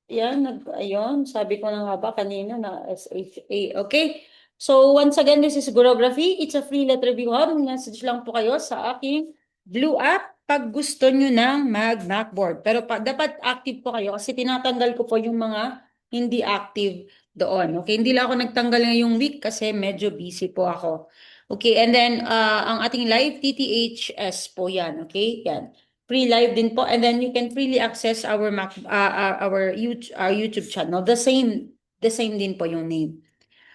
Yan, ayun, sabi ko na nga ba kanina na SHA. Okay. So, once again, this is Gurography. It's a free letter review hub. Message lang po kayo sa aking Blue app pag gusto nyo ng mag-Macboard. Pero dapat active po kayo kasi tinatanggal ko po yung mga hindi active doon. Okay, hindi lang ako nagtanggal ngayong week kasi medyo busy po ako. Okay, and then ang ating live TTHS po yan. Okay, yan. Free live din po, and then you can freely access our our YouTube channel. The same din po yung name.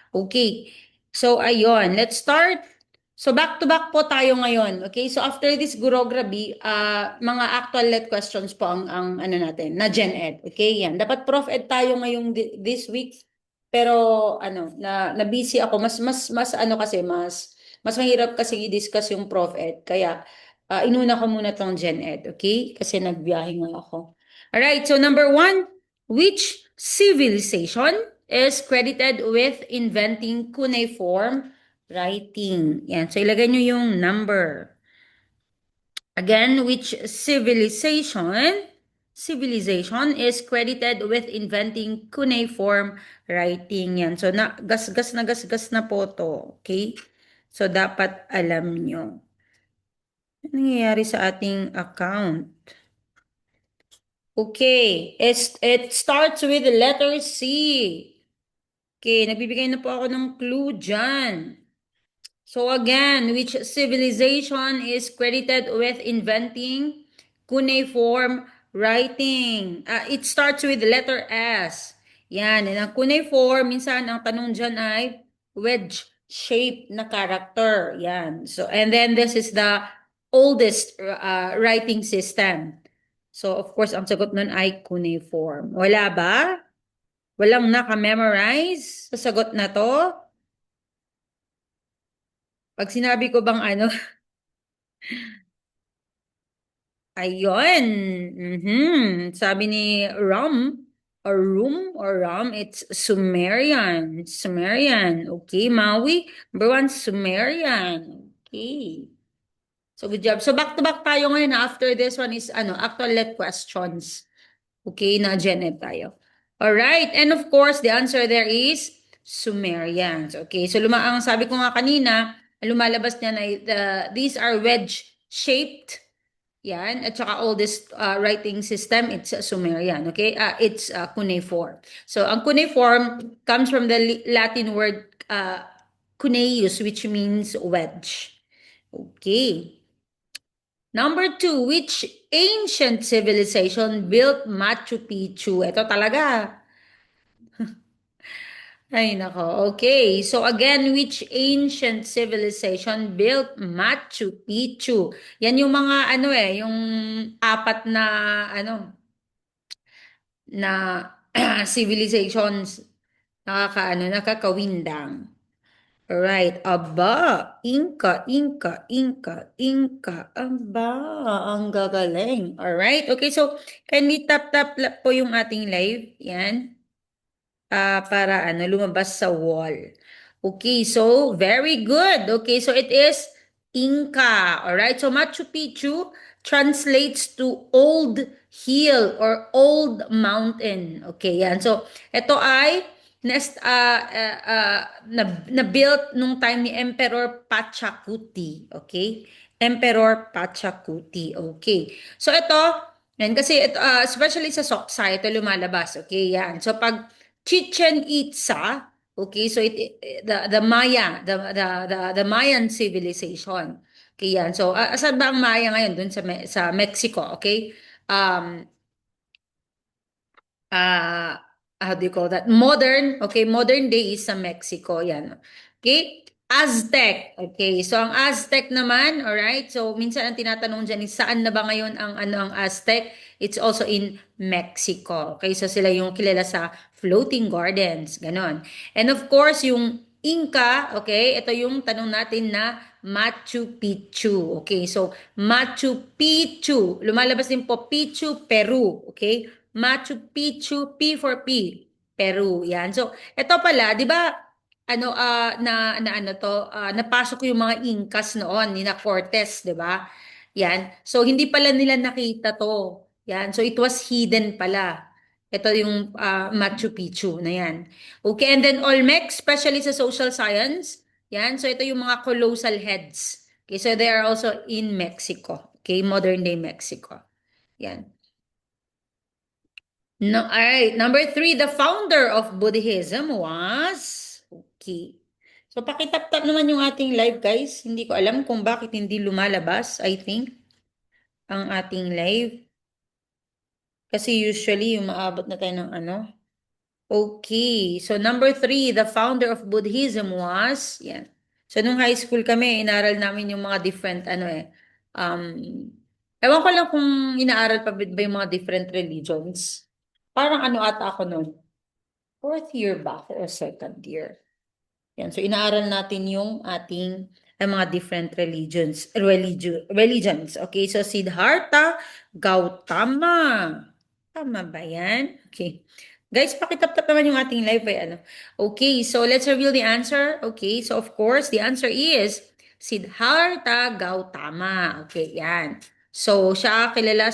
Okay. So ayun, let's start. So back to back po tayo ngayon. Okay? So after this Gurograbi, mga actual let questions po ang ano natin, na Gen Ed. Okay? Yan. Dapat Prof Ed tayo ngayong this week. Pero ano, na busy ako. Mas ano kasi mas mahirap kasi i-discuss yung Prof Ed. Kaya inuna ko muna tong Gen Ed, okay? Kasi nagbiyahe nga ako. Alright, so number one, which civilization is credited with inventing cuneiform writing? Yan, so ilagay nyo yung number. Again, which civilization is credited with inventing cuneiform writing? Yan, so gasgas na po to, okay? So dapat alam nyo. Ano nangyayari sa ating account? Okay, it starts with the letter C. Okay, nagbibigay na po ako ng clue dyan. So again, which civilization is credited with inventing cuneiform writing? It starts with the letter S. Yan, and ang cuneiform, minsan ang tanong dyan ay wedge shape na character. Yan. So, and then this is the oldest writing system. So, of course, ang sagot nun ay cuneiform. Wala ba? Walang naka-memorize sa sagot na to? Pag sinabi ko bang ano, ayun. Sabi ni Ram, it's Sumerian. Sumerian. Okay, Maui. Number one, Sumerian. Okay. So, good job. So, back to back tayo ngayon. After this one is, actual let questions. Okay, na Janet tayo. All right, and of course, the answer there is Sumerians. Okay, so ang sabi ko nga kanina, lumalabas niya na these are wedge-shaped. Yan, at saka oldest writing system, it's Sumerian. Okay, it's cuneiform. So, ang cuneiform comes from the Latin word cuneus, which means wedge. Okay. Number two, which ancient civilization built Machu Picchu? Ito talaga. Ay, nako. Okay. So again, which ancient civilization built Machu Picchu? Yan yung mga yung apat na na civilizations nakakawindang. Alright, aba, Inca, aba, ang gagaling. Alright, okay, so kindly tap po yung ating live, yan, para lumabas sa wall. Okay, so very good. Okay, so it is Inca. Alright, so Machu Picchu translates to old hill or old mountain. Okay, yan. So, ito ay na-built nung time ni Emperor Pachacuti. Okay? Emperor Pachacuti. Okay. So, ito, yan, kasi ito, especially sa Soksa, ito lumalabas. Okay, yan. So, pag Chichen Itza, okay, so the Maya, the Mayan civilization. Okay, yan. So, asan ba ang Maya ngayon? Doon sa Mexico, okay? How do you call that? Modern day is sa Mexico, yan. Okay? Aztec. Okay, so ang Aztec naman, all right? So minsan ang tinatanong diyan is saan na ba ngayon ang Aztec? It's also in Mexico. Okay, so sila yung kilala sa floating gardens, ganon. And of course, yung Inca, okay, ito yung tanong natin na Machu Picchu. Okay, so Machu Picchu, lumalabas din po Picchu, Peru. Okay, Machu Picchu, P for P, Peru. Yan. So, ito pala, 'di ba? Napasok ko yung mga Incas noon, ni na Cortez, 'di ba? Yan. So, hindi pala nila nakita 'to. Yan. So, it was hidden pala. Ito yung Machu Picchu na yan. Okay, and then Olmec, especially sa social science. Yan, so ito yung mga colossal heads. Okay, so they are also in Mexico. Okay, modern day Mexico. Yan. No, all right. Number three, the founder of Buddhism was... Okay. So pakitap-tap naman yung ating live, guys. Hindi ko alam kung bakit hindi lumalabas, I think, ang ating live. Kasi usually, yung maabot na tayo ng ano. Okay. So number three, the founder of Buddhism was... Yan. So nung high school kami, inaral namin yung mga different, ano ewan ko lang kung inaaral pa ba yung mga different religions. Parang ano ata ako nun. Fourth year ba or second year? Yan. So, inaaral natin yung ating mga different religions. Okay, so Siddhartha Gautama. Tama ba yan? Okay. Guys, pakitap-tap naman yung ating live ay ano. Okay, so let's reveal the answer. Okay, so of course, the answer is Siddhartha Gautama. Okay, yan. So, siya kilala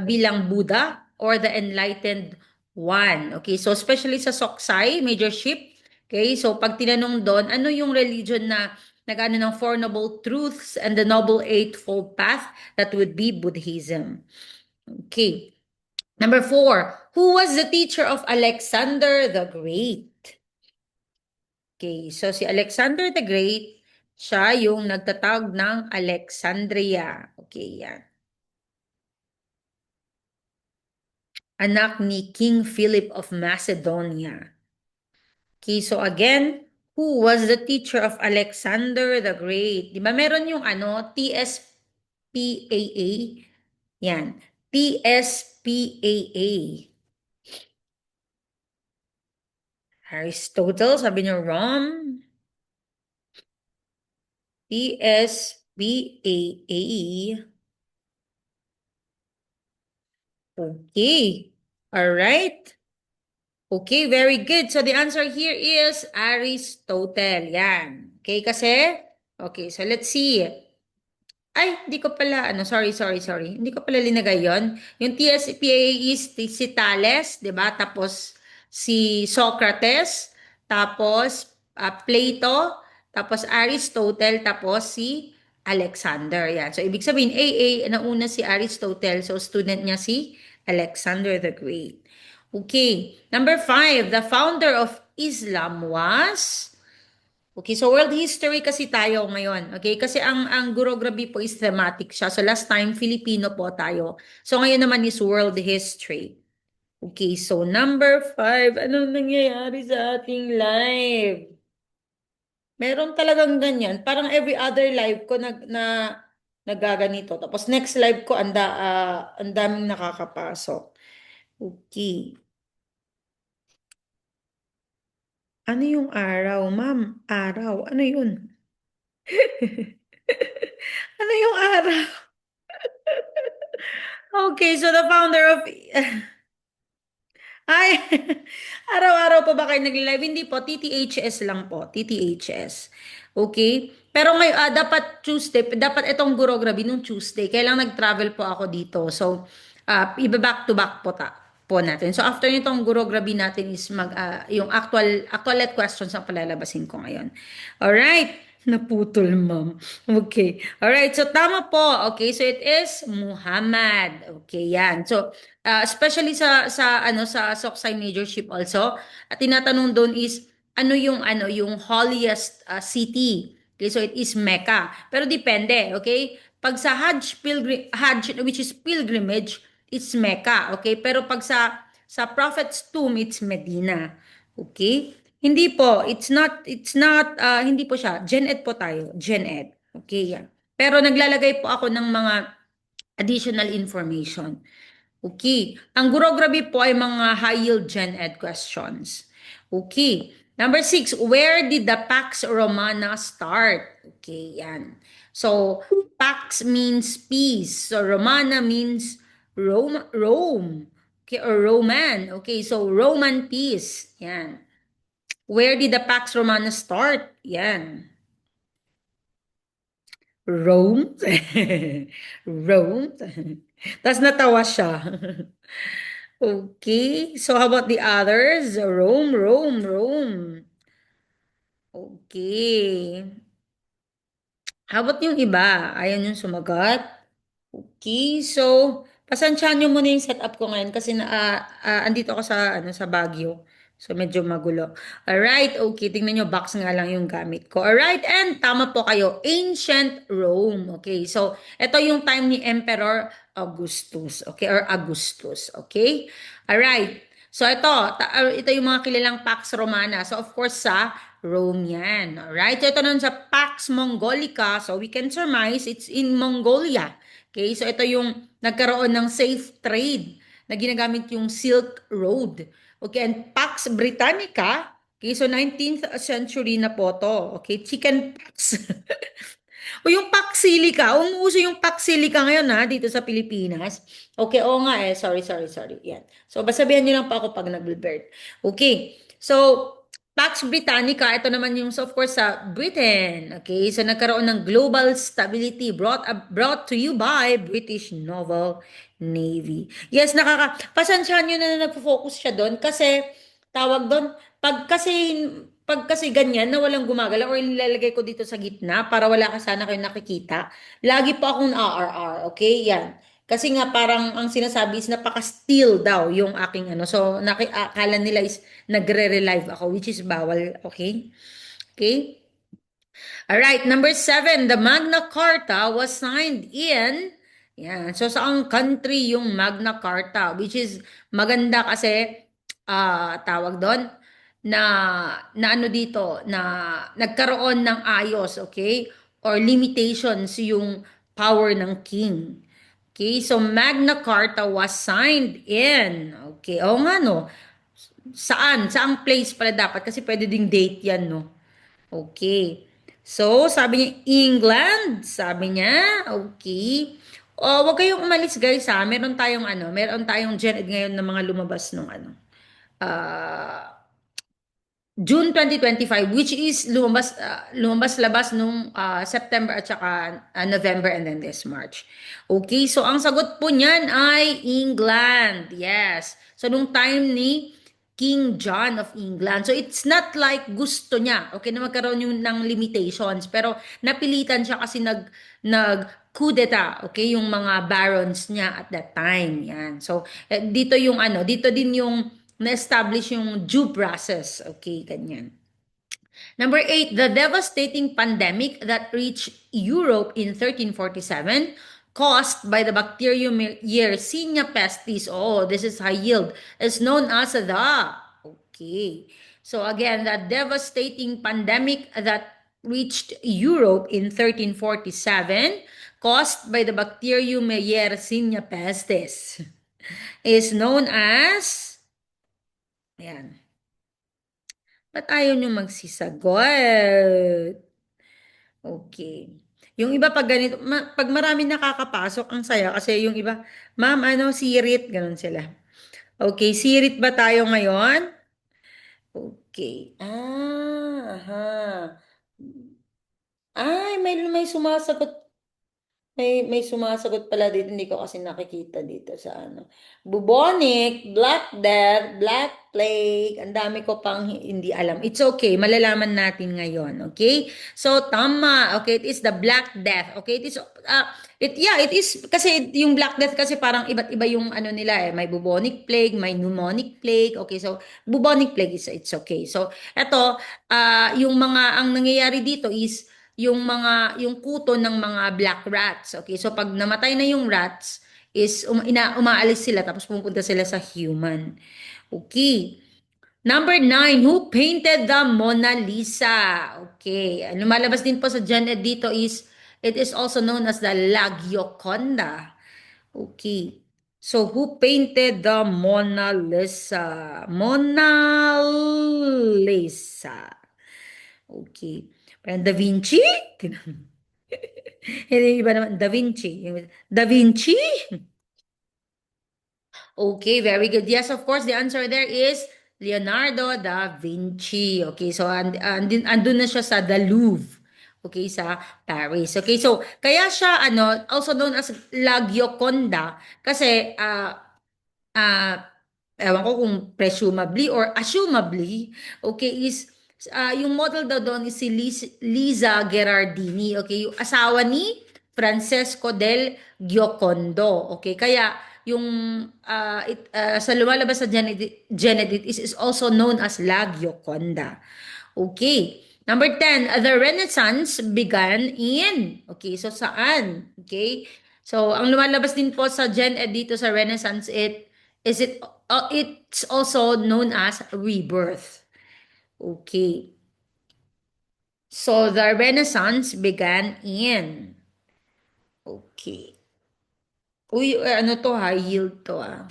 bilang Buddha or the Enlightened One. Okay, so especially sa Soksai, major ship. Okay, so pag tinanong doon, ano yung religion na nag-ano ng Four Noble Truths and the Noble Eightfold Path, that would be Buddhism. Okay. Number four, who was the teacher of Alexander the Great? Okay, so si Alexander the Great, siya yung nagtatawag ng Alexandria. Okay, yan. Anak ni King Philip of Macedonia. Okay, so again, who was the teacher of Alexander the Great? Di ba meron yung ano, TSPAA? Yan, TSPAA. Aristotle, sabi niyo wrong. TSPAA. Okay, all right. Okay, very good. So the answer here is Aristotle. Yan. Okay, kasi? Okay, so let's see. Ay, hindi ko pala, sorry. Hindi ko pala linagay yon. Yung TSPA is si Thales, di ba? Tapos si Socrates, tapos Plato, tapos Aristotle, tapos si Alexander. Yan. So, ibig sabihin, nauna si Aristotle. So, student niya si Alexander the Great. Okay. Number five, the founder of Islam was... Okay, so world history kasi tayo ngayon. Okay, kasi ang Gurograbi po is thematic siya. So last time, Filipino po tayo. So ngayon naman is world history. Okay, so number five, anong nangyayari sa ating live? Meron talagang ganyan. Parang every other live ko nagaganito. Tapos next live ko, ang daming nakakapasok. Okay. Ano yung araw, ma'am? Araw. Ano yun? Ano yung araw? Okay, so the founder of... Ay, araw-araw pa ba kayo nag-live? Hindi po, TTHS lang po, TTHS. Okay? Pero ngayon, dapat Tuesday, dapat itong Gurograbi nung Tuesday. Kailang nag-travel po ako dito. So, iba-back to back po natin. So, after nitong Gurograbi natin is yung actual let questions ang palalabasin ko ngayon. Alright? Naputol, ma'am. Okay. Alright, so tama po. Okay, so it is Muhammad. Okay, yan. So, especially sa Soksai Majorship also, at tinatanong doon is yung holiest city. Okay, so it is Mecca. Pero depende, okay? Pag sa Hajj which is pilgrimage, it's Mecca, okay? Pero pag sa Prophet's tomb, it's Medina. Okay? Hindi po, it's not hindi po siya. Gen Ed po tayo, Gen Ed. Okay, yan. Pero naglalagay po ako ng mga additional information. Okay. Ang Gurograbi po ay mga high-yield Gen Ed questions. Okay. Number 6, where did the Pax Romana start? Okay, yan. So, Pax means peace. So, Romana means Rome. Okay, or Roman. Okay, so Roman peace. Yan. Where did the Pax Romana start? Yan. Rome. Rome. Tapos natawa siya. Okay. So how about the others? Rome, Rome, Rome. Okay. How about yung iba? Ayaw niyong sumagot? Okay, so pasensyahan niyo muna yung setup ko ngayon kasi andito ako sa sa Baguio. So medyo magulo. Alright, okay, tingnan niyo box nga lang yung gamit ko. Alright, and tama po kayo. Ancient Rome. Okay, so ito yung time ni Emperor Augustus. Okay, or Augustus. Okay? Alright. So ito yung mga kilalang Pax Romana. So of course sa Rome yan. Alright, so ito naman sa Pax Mongolica. So we can surmise it's in Mongolia. Okay, so ito yung nagkaroon ng safe trade na ginagamit yung Silk Road. Okay, and Pax Britannica, okay, so 19th century na po to. Okay, chicken pox. O yung Paxilica, umuuso yung Paxilica ngayon ha, dito sa Pilipinas. Okay, oo nga eh, sorry. Yan. So, basabihan nyo lang pa ako pag nag-birth. Okay, so, Pax Britannica, ito naman yung, so of course, sa Britain. Okay, so nagkaroon ng global stability brought to you by British Naval Navy. Yes, pasensyahan nyo na nagpo-focus siya doon kasi tawag doon, pag kasi ganyan na walang gumagalaw or nilalagay ko dito sa gitna para wala ka sana kayong nakikita, lagi pa akong RR, okay? Yan. Kasi nga parang ang sinasabi is napaka-still daw yung aking ano. So, akala nila is nagre-relive ako, which is bawal, okay? Okay? Alright, number 7, the Magna Carta was signed in, yan, so saang country yung Magna Carta, which is maganda kasi, tawag doon, na, ano dito, na nagkaroon ng ayos, okay? Or limitations yung power ng king. Okay, so Magna Carta was signed in, okay, oo nga no, saan? Saang place pala dapat? Kasi pwede ding date yan, no? Okay. So, sabi niya, England. Sabi niya, okay. O, wag kayong umalis guys ha. Meron tayong Gen Ed ngayon na mga lumabas nung ah, June 2025, which is lumabas-labas nung September at saka November and then this March. Okay, so ang sagot po niyan ay England. Yes. So nung time ni King John of England. So it's not like gusto niya, okay, na magkaroon yung ng limitations, pero napilitan siya kasi nag coup d'etat, okay, yung mga barons niya at that time. Yan. So dito din yung na-establish yung due process. Okay, ganyan. Number 8, the devastating pandemic that reached Europe in 1347 caused by the bacterium Yersinia pestis. Oh, this is high yield. Is known as the, okay. So again, the devastating pandemic that reached Europe in 1347 caused by the bacterium Yersinia pestis is known as, ayan, ba't ayaw nyo magsisagot? Okay. Yung iba pag ganito, pag marami nakakapasok, ang saya kasi yung iba, ma'am, sirit, ganun sila. Okay, sirit ba tayo ngayon? Okay. Aha. Ay, may sumasagot. May sumasagot pala dito, hindi ko kasi nakikita dito sa Bubonic, Black Death, Black Plague, ang dami ko pang hindi alam. It's okay, malalaman natin ngayon, okay? So, tama, okay, it is the Black Death, okay? It is, kasi yung Black Death kasi parang iba't iba yung nila may Bubonic Plague, may Pneumonic Plague, okay? So, Bubonic Plague it's okay. So, ang nangyayari dito is, yung kuto ng mga black rats. Okay, so pag namatay na yung rats, is umaalis sila tapos pumunta sila sa human. Okay. Number 9, who painted the Mona Lisa? Okay, lumalabas din po sa Gen Ed dito is, it is also known as the La Gioconda. Okay. So, who painted the Mona Lisa? Mona Lisa. Okay. Parang Da Vinci? Hindi iba naman, Da Vinci. Da Vinci? Okay, very good. Yes, of course, the answer there is Leonardo da Vinci. Okay, so andun na siya sa the Louvre. Okay, sa Paris. Okay, so kaya siya also known as La Gioconda kasi ewan ko kung presumably or assumably, okay, is yung model daw doon is si Liza Gherardini, okay, yung asawa ni Francesco del Giocondo, okay, kaya yung sa lumalabas sa Genedit is also known as La Gioconda. Okay. Number 10, the Renaissance began in, okay, so saan? Okay. So, ang lumalabas din po sa Gen Ed dito sa Renaissance, it's also known as rebirth. Okay. So, the Renaissance began in, okay. Uy, ano to, high yield to ah.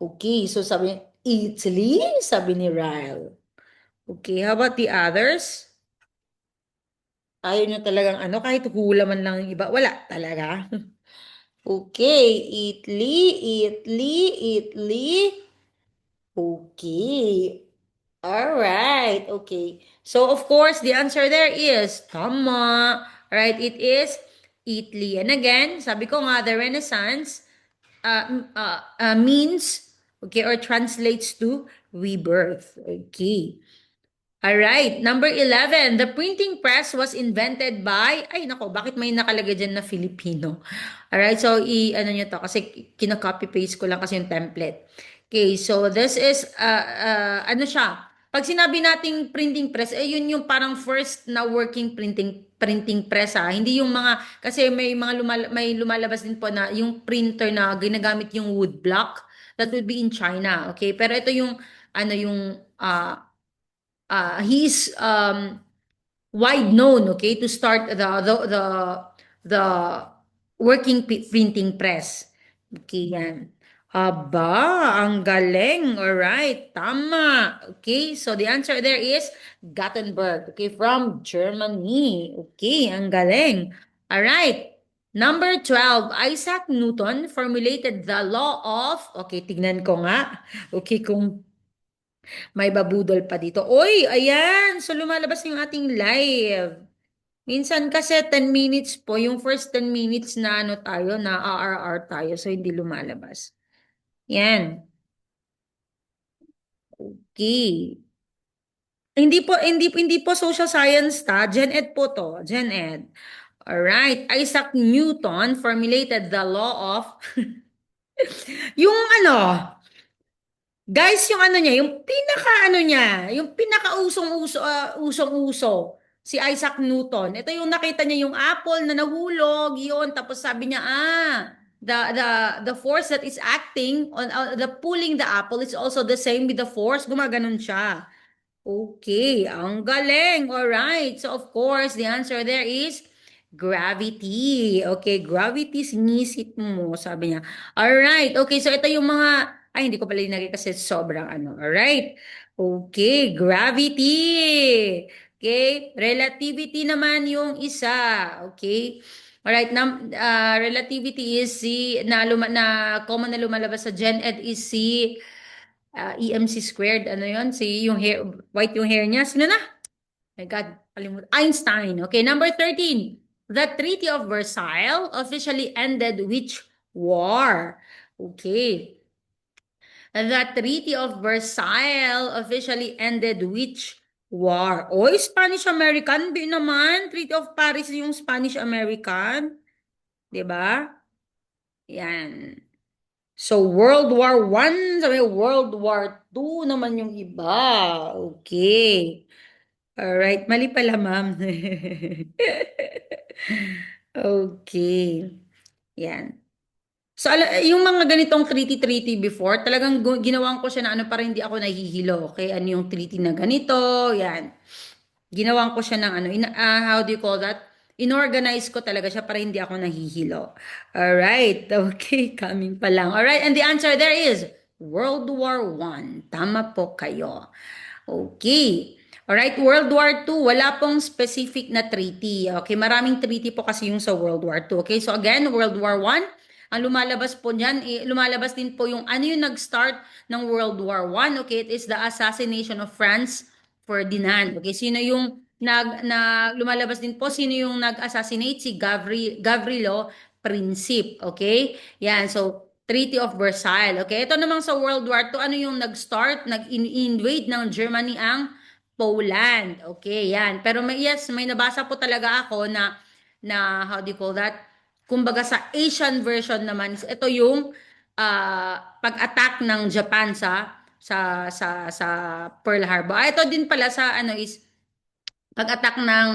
Okay, so sabi, Italy, sabi ni Ryle. Okay, how about the others? Ayaw nyo talagang ano, kahit hula man lang yung iba, wala talaga. Okay, Italy, Italy, Italy. Okay. All right. Okay. So, of course, the answer there is tama. Right? It is Italy. And again, sabi ko nga, the Renaissance means, okay, or translates to rebirth. Okay. All right, number 11, the printing press was invented by, ay nako, bakit may nakalagay dyan na Filipino? All right, so ano nyo to, kasi kina-copy paste ko lang kasi yung template. Okay, so this is, ano siya, pag sinabi nating printing press, eh yun yung parang first na working printing press ha. Hindi yung mga, kasi may mga may lumalabas din po na yung printer na ginagamit yung wood block, that would be in China, okay? Pero ito yung, ano yung, he's wide known, okay, to start the working printing press. Okay, yan. Aba, ang galing. All right, tama. Okay, so the answer there is Gutenberg, okay, from Germany. Okay, ang galing. All right. Number 12, Isaac Newton formulated the law of, okay, tignan ko nga. Okay, kung may babudol pa dito. Oy, ayan. So, lumalabas yung ating live. Minsan kasi 10 minutes po, yung first 10 minutes na ano tayo, na RR tayo. So, hindi lumalabas. Yan. Okay. Hindi po social science ta. Gen Ed po to. Gen Ed. Alright. Isaac Newton formulated the law of yung ano, guys, yung ano niya, yung pinaka ano niya, yung pinaka usong-uso, si Isaac Newton. Ito yung nakita niya yung apple na nahulog, yun. Tapos sabi niya, the force that is acting on the pulling the apple is also the same with the force. Gumaganon siya. Okay, ang galing. All right. So of course, the answer there is gravity. Okay, gravity sinisit mo, sabi niya. All right. Okay, so ito yung mga ay hindi ko pala linagay kasi sobrang ano. All right. Okay, gravity. Okay, relativity naman yung isa. Okay. All right, relativity is si na common na lumalabas sa Gen Ed is si EMC squared, ano yon? Si yung hair, white yung hair niya. Sino na? My God, kalimutan. Einstein. Okay, number 13. The Treaty of Versailles officially ended which war? Okay. The Treaty of Versailles officially ended which war? Oy, Spanish-American. Di naman. Treaty of Paris yung Spanish-American. 'Di ba? Yan. So, World War One, sabi World War Two naman yung iba. Okay. Alright, mali pala, ma'am. Okay. Yan. So, yung mga ganitong treaty-treaty before, talagang ginawan ko siya na ano para hindi ako nahihilo. Okay, ano yung treaty na ganito, yan. Ginawan ko siya ng ano, how do you call that? Inorganize ko talaga siya para hindi ako nahihilo. Alright, okay, coming pa lang. Alright, and the answer there is World War One. Tama po kayo. Okay. Alright, World War Two, wala pong specific na treaty. Okay, maraming treaty po kasi yung sa World War Two. Okay, so again, World War One, ang lumalabas po niyan, lumalabas din po yung ano yung nag-start ng World War One. Okay, it is the assassination of Franz Ferdinand. Okay, sino yung lumalabas din po, sino yung nag-assassinate? Si Gavrilo Princip. Okay, yan, so Treaty of Versailles. Okay, ito namang sa World War II, ano yung nag-start, nag-invade ng Germany ang Poland. Okay, yan. Pero yes, may nabasa po talaga ako na how do you call that? Kumbaga sa Asian version naman, ito yung pag-attack ng Japan sa Pearl Harbor. Ito din pala sa ano is pag-attack ng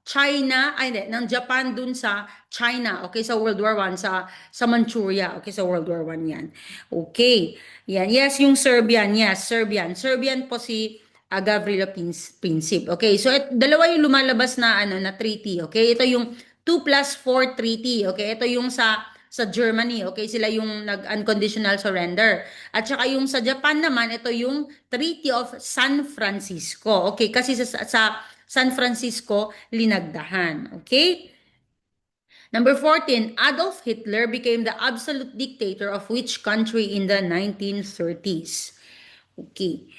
China, ay hindi, ng Japan dun sa China, okay, sa World War One, sa Manchuria, okay, sa World War One yan. Okay, yan, yes, yung Serbian, yes, Serbian po si Gavrilo Princip. Okay, so dalawa yung lumalabas na, ano, na treaty, okay, ito yung 2+4 treaty, okay, ito yung sa Germany, okay, sila yung nag-unconditional surrender. At saka yung sa Japan naman, ito yung Treaty of San Francisco. Okay, kasi sa San Francisco, linagdahan. Okay? Number 14, Adolf Hitler became the absolute dictator of which country in the 1930s? Okay.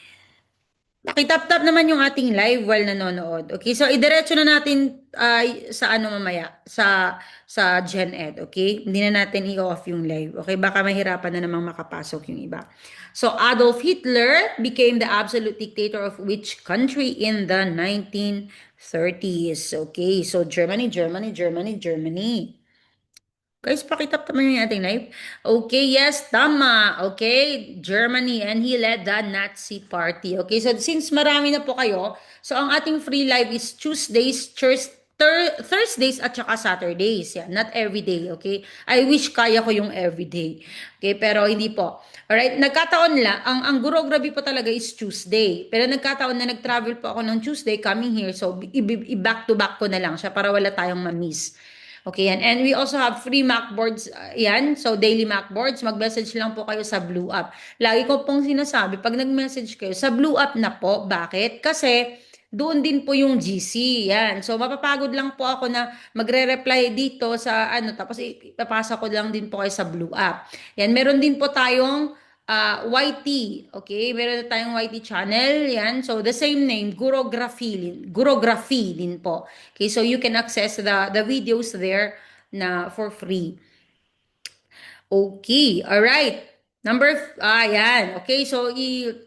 Pakitap-tap naman yung ating live while nanonood. Okay, so idiretso na natin sa ano mamaya, sa Gen Ed, okay? Hindi na natin i-off yung live. Okay, baka mahirapan na namang makapasok yung iba. So Adolf Hitler became the absolute dictator of which country in the 1930s? Okay, so Germany, Germany, Germany, Germany. Guys, pakitap naman yung ating live. Okay, yes, tama. Okay, Germany, and he led the Nazi party. Okay, so since marami na po kayo, so ang ating free live is Tuesdays, Thursdays at saka Saturdays. Yeah, not every day, okay? I wish kaya ko yung everyday. Okay, pero hindi po. Alright, nagkataon lang, ang Gurograbe po talaga is Tuesday. Pero nagkataon na nag-travel po ako ng Tuesday coming here, so i-back to back ko na lang siya para wala tayong ma-miss. Okay, yan. And we also have free Macboards, yan. So, daily Macboards, mag-message lang po kayo sa Blue App. Lagi ko pong sinasabi, pag nag-message kayo, sa Blue App na po. Bakit? Kasi, doon din po yung GC, yan. So, mapapagod lang po ako na magre-reply dito sa ano, tapos ipapasa ko lang din po kayo sa Blue App. Yan, meron din po tayong YT, okay? Meron na tayong YT channel, yan. So, the same name, Gurography din po. Okay, so you can access the videos there na for free. Okay, all right. Yan. Okay, so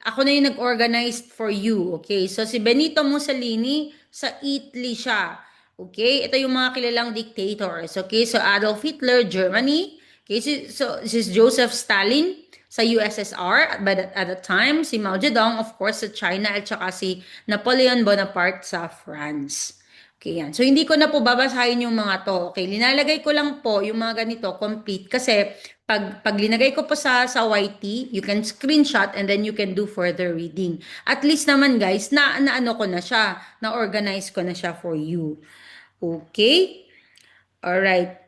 ako na yung nag-organize for you. Okay, so si Benito Mussolini, sa Italy siya. Okay, ito yung mga kilalang dictators. Okay, so Adolf Hitler, Germany. Okay, so this is Joseph Stalin sa USSR at the time, si Mao Zedong, of course, sa China, at saka si Napoleon Bonaparte sa France. Okay, yan. So, hindi ko na po babasahin yung mga to. Okay, linalagay ko lang po yung mga ganito, complete. Kasi, pag linagay ko po sa YT, you can screenshot and then you can do further reading. At least naman, guys, na ano ko na siya, na-organize ko na siya for you. Okay? Alright.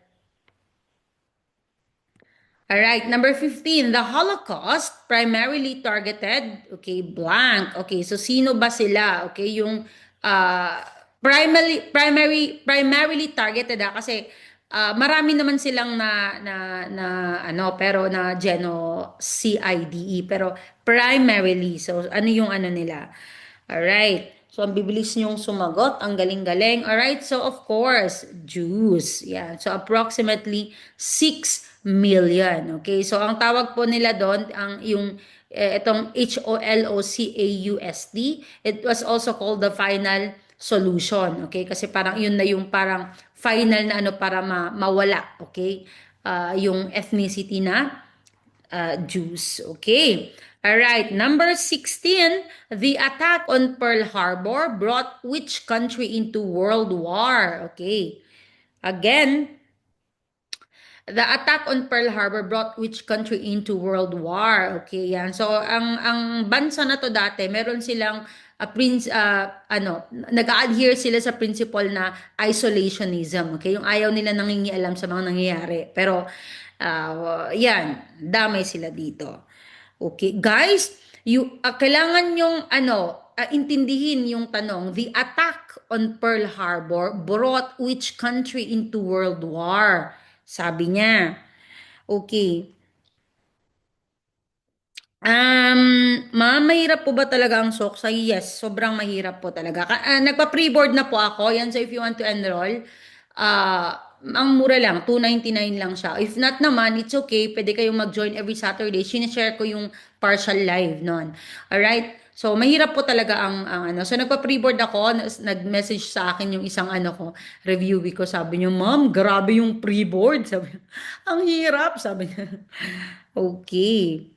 Alright, number 15, the Holocaust primarily targeted, okay, blank. Okay, so sino ba sila? Okay, yung primarily targeted kasi marami naman silang na ano, pero na genocide, pero primarily. So ano yung ano nila? Alright. So, ang bibilis niyong sumagot. Ang galing-galing. Alright. So, of course, Jews. Yeah. So, approximately 6 million. Okay. So, ang tawag po nila doon, itong HOLOCAUSD, it was also called the final solution. Okay. Kasi parang yun na yung parang final na ano para mawala. Okay. Yung ethnicity na Jews. Okay. All right. Number 16, the attack on Pearl Harbor brought which country into World War? Okay. Again, the attack on Pearl Harbor brought which country into World War? Okay, yan. So, ang bansa na to dati, meron silang nag-adhere sila sa principle na isolationism. Okay, yung ayaw nila nangingialam sa mga nangyayari. Pero, yan, damay sila dito. Okay, guys, kailangan yung intindihin yung tanong. The attack on Pearl Harbor brought which country into World War? Sabi niya. Okay. Mahirap po ba talaga ang SOCSA? Yes, sobrang mahirap po talaga. Nagpa-pre-board na po ako. Yan, so if you want to enroll, ang mura lang, 299 lang siya. If not naman, it's okay. Pwede kayong mag-join every Saturday. Sinishare ko yung partial live nun. Alright? So, mahirap po talaga ang ano. So, nagpa-preboard ako. Nag-message sa akin yung isang ano ko, reviewee ko. Sabi niya, Ma'am, grabe yung preboard. Sabi niya, ang hirap. Sabi niya. Okay.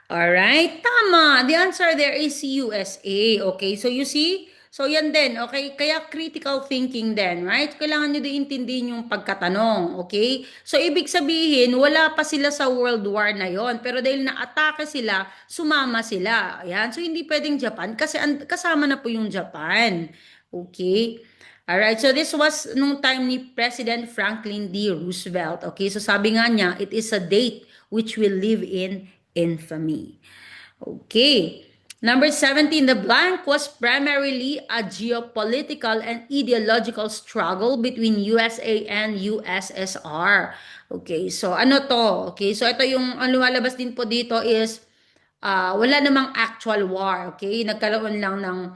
Alright, tama. The answer there is USA. Okay, so you see? So yan din, okay? Kaya critical thinking din, right? Kailangan nyo din intindihin yung pagkatanong, okay? So ibig sabihin, wala pa sila sa World War na yon, pero dahil na-atake sila, sumama sila. Ayan, so hindi pwedeng Japan kasi kasama na po yung Japan. Okay? Alright, so this was nung time ni President Franklin D. Roosevelt. Okay, so sabi nga niya, it is a date which will live in infamy. Okay. Number 17, the blank was primarily a geopolitical and ideological struggle between USA and USSR. Okay, so ano to? Okay, so ito yung ang lumalabas din po dito is wala namang actual war. Okay, nagkaroon lang ng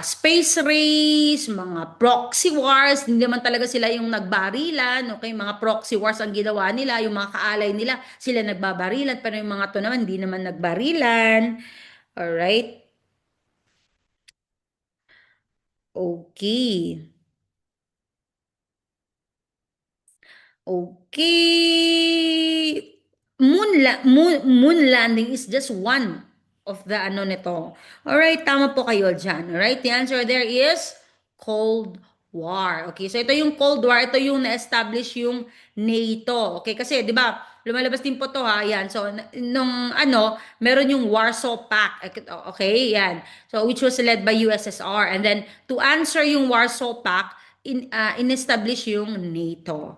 space race, mga proxy wars, hindi naman talaga sila yung nagbarilan, okay, mga proxy wars ang ginawa nila, yung mga kaalay nila, sila nagbabarilan, pero yung mga to naman, hindi naman nagbarilan. Alright? Okay. Okay. Moon landing is just one of the ano nito. Alright, tama po kayo dyan. Alright, the answer there is Cold War. Okay, so ito yung Cold War, ito yung na-establish yung NATO. Okay, kasi di ba, lumalabas din po to ha, yan. So, nung ano, meron yung Warsaw Pact. Okay, yan. So, which was led by USSR. And then, to answer yung Warsaw Pact, in-establish yung NATO.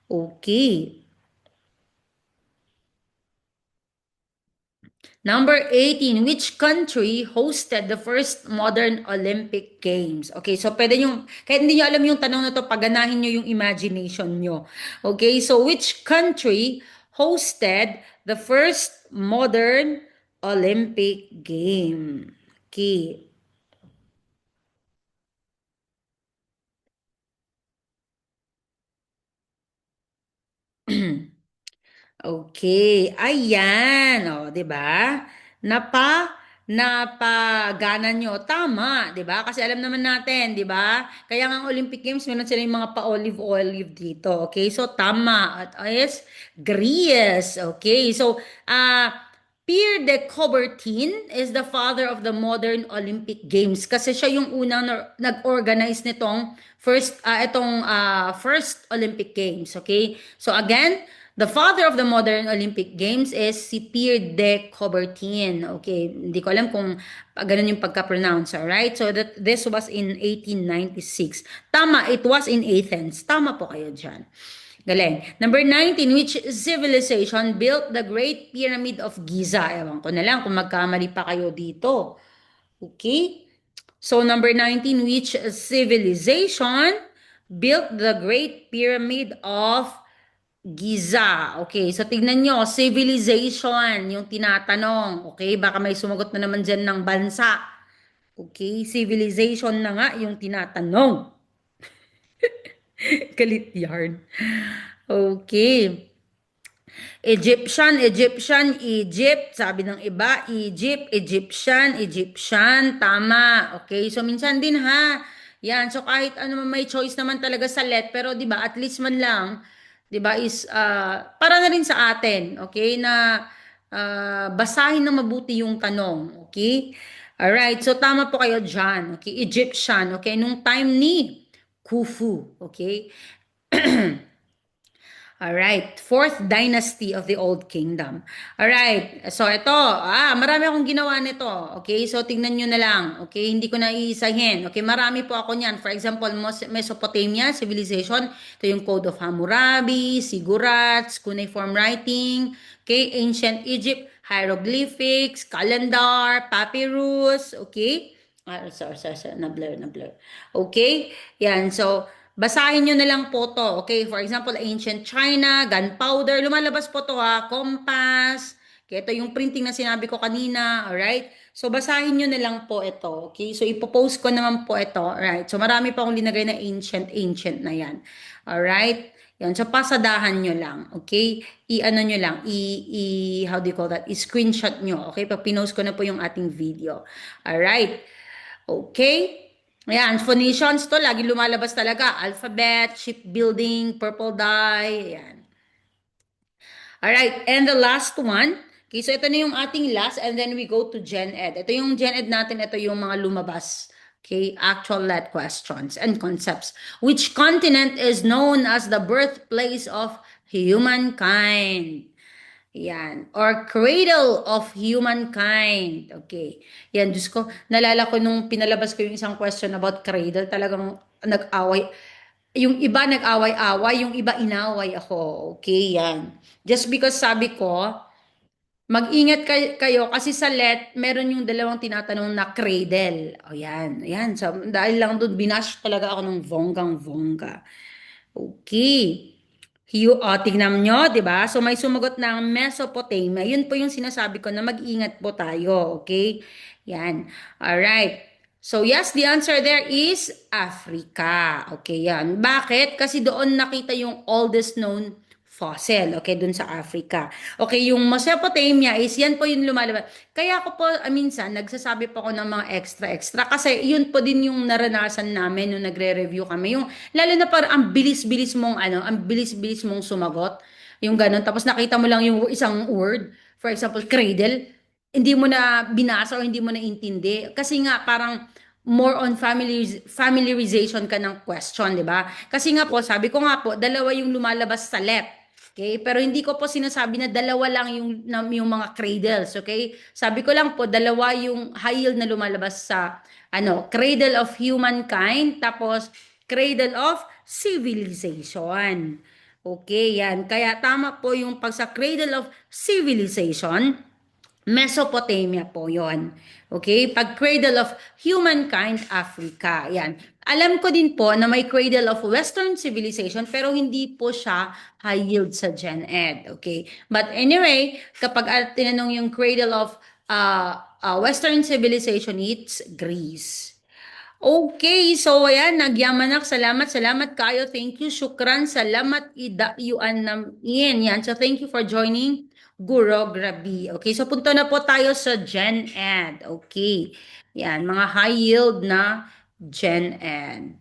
Okay. Number 18, which country hosted the first modern Olympic Games? Okay, so pwede nyo, kahit hindi nyo alam yung tanong na to, paganahin nyo yung imagination nyo. Okay, so which country hosted the first modern Olympic game? Okay. Okay, ayan, oh, 'di ba? Napagana nyo. Tama, 'di ba? Kasi alam naman natin, 'di ba? Kaya nga ang Olympic Games, meron sila yung mga pa-olive-olive dito. Okay? So tama at is Greece. Okay? So Pierre de Coubertin is the father of the modern Olympic Games kasi siya yung unang nag-organize nitong first Olympic Games. Okay? So again, the father of the modern Olympic Games is si Pierre de Coubertin. Okay, hindi ko alam kung ganun yung pagka-pronounce, alright? So this was in 1896. Tama, it was in Athens. Tama po kayo dyan. Galing. Number 19, which civilization built the Great Pyramid of Giza? Ewan ko na lang kung magkamali pa kayo dito. Okay? So number 19, which civilization built the Great Pyramid of Giza. Okay, so tignan nyo, civilization, yung tinatanong. Okay, baka may sumagot na naman dyan ng bansa. Okay, civilization na nga yung tinatanong. Galit yarn. Okay. Egypt, sabi ng iba, Egyptian, tama. Okay, so minsan din ha, yan, so kahit ano may choice naman talaga sa pero di ba, at least man lang, di ba, is, para na rin sa atin, okay, na basahin na mabuti yung tanong, okay? Alright, so tama po kayo dyan, okay, Egyptian, okay, nung time ni Khufu, okay? Alright, fourth dynasty of the Old Kingdom. Alright, so ito, marami akong ginawa nito. Okay, so tingnan nyo na lang. Okay, hindi ko na iisahin. Okay, marami po ako niyan. For example, Mesopotamia, civilization. Ito yung Code of Hammurabi, Ziggurats, cuneiform writing. Okay, Ancient Egypt, hieroglyphics, calendar, papyrus. Okay, sorry, na-blur. Okay, yan, so, basahin nyo na lang po to. Okay, for example, ancient China, gunpowder, lumalabas po to ha, compass, Okay, ito yung printing na sinabi ko kanina, alright? So, basahin nyo na lang po ito, okay? So, ipopost ko naman po ito, alright? So, marami pa akong linagay na ancient na yan, alright? Yan, so pasadahan nyo lang, okay? I-ano nyo lang, how do you call that? I-screenshot nyo, okay? Pag pinost ko na po yung ating video, alright? Okay? Ayan, phonations to, lagi lumalabas talaga. Alphabet, shipbuilding, purple dye, ayan. Alright, and the last one. Okay, so ito na yung ating last and then we go to Gen Ed. Ito yung Gen Ed natin, ito yung mga lumabas. Okay, actual let questions and concepts. Which continent is known as the birthplace of humankind? Yan. Or cradle of humankind. Okay. Yan, Diyos ko, nalala ko nung pinalabas ko yung isang question about cradle, talagang nag-away. Yung iba nag-away-away, yung iba inaway ako. Okay, yan. Just because sabi ko, mag-ingat kayo kasi sa let, meron yung dalawang tinatanong na cradle. O yan, yan. So, dahil lang doon, binash talaga ako ng vonggang-vongga. Okay. Tingnan nyo, di ba? So may sumagot ng Mesopotamia. Yun po yung sinasabi ko na mag-ingat po tayo. Okay? Yan. Alright. So yes, the answer there is Africa. Okay, yan. Bakit? Kasi doon nakita yung oldest known fossil. Okay, doon sa Africa. Okay, yung Mesopotamia is yan po yung lumalabas. Kaya ako po, minsan, nagsasabi po ako ng mga extra-extra. Kasi yun po din yung naranasan namin nung nagre-review kami. Yung, lalo na parang ang bilis-bilis mong, ang bilis-bilis mong sumagot. Yung ganun. Tapos nakita mo lang yung isang word. For example, cradle. Hindi mo na binasa o hindi mo na intindi. Kasi nga, parang more on familiarization ka ng question, di ba? Kasi nga po, sabi ko nga po, dalawa yung lumalabas sa left. Okay? Pero hindi ko po sinasabi na dalawa lang yung mga cradles. Okay? Sabi ko lang po, dalawa yung high yield na lumalabas sa cradle of humankind, tapos cradle of civilization. Okay, yan. Kaya tama po yung pag sa cradle of civilization, Mesopotamia po yon. Okay? Pag cradle of humankind, Africa. Yan. Alam ko din po na may cradle of Western civilization pero hindi po siya high yield sa Gen Ed. Okay? But anyway, kapag tinanong yung cradle of Western civilization, it's Greece. Okay, so ayan, nagyamanak, salamat kayo, thank you, syukran, salamat idayuan namin, yan, so thank you for joining Guro Grabe. Okay, so punta na po tayo sa Gen Ed, okay, yan, mga high yield na Gen Ed.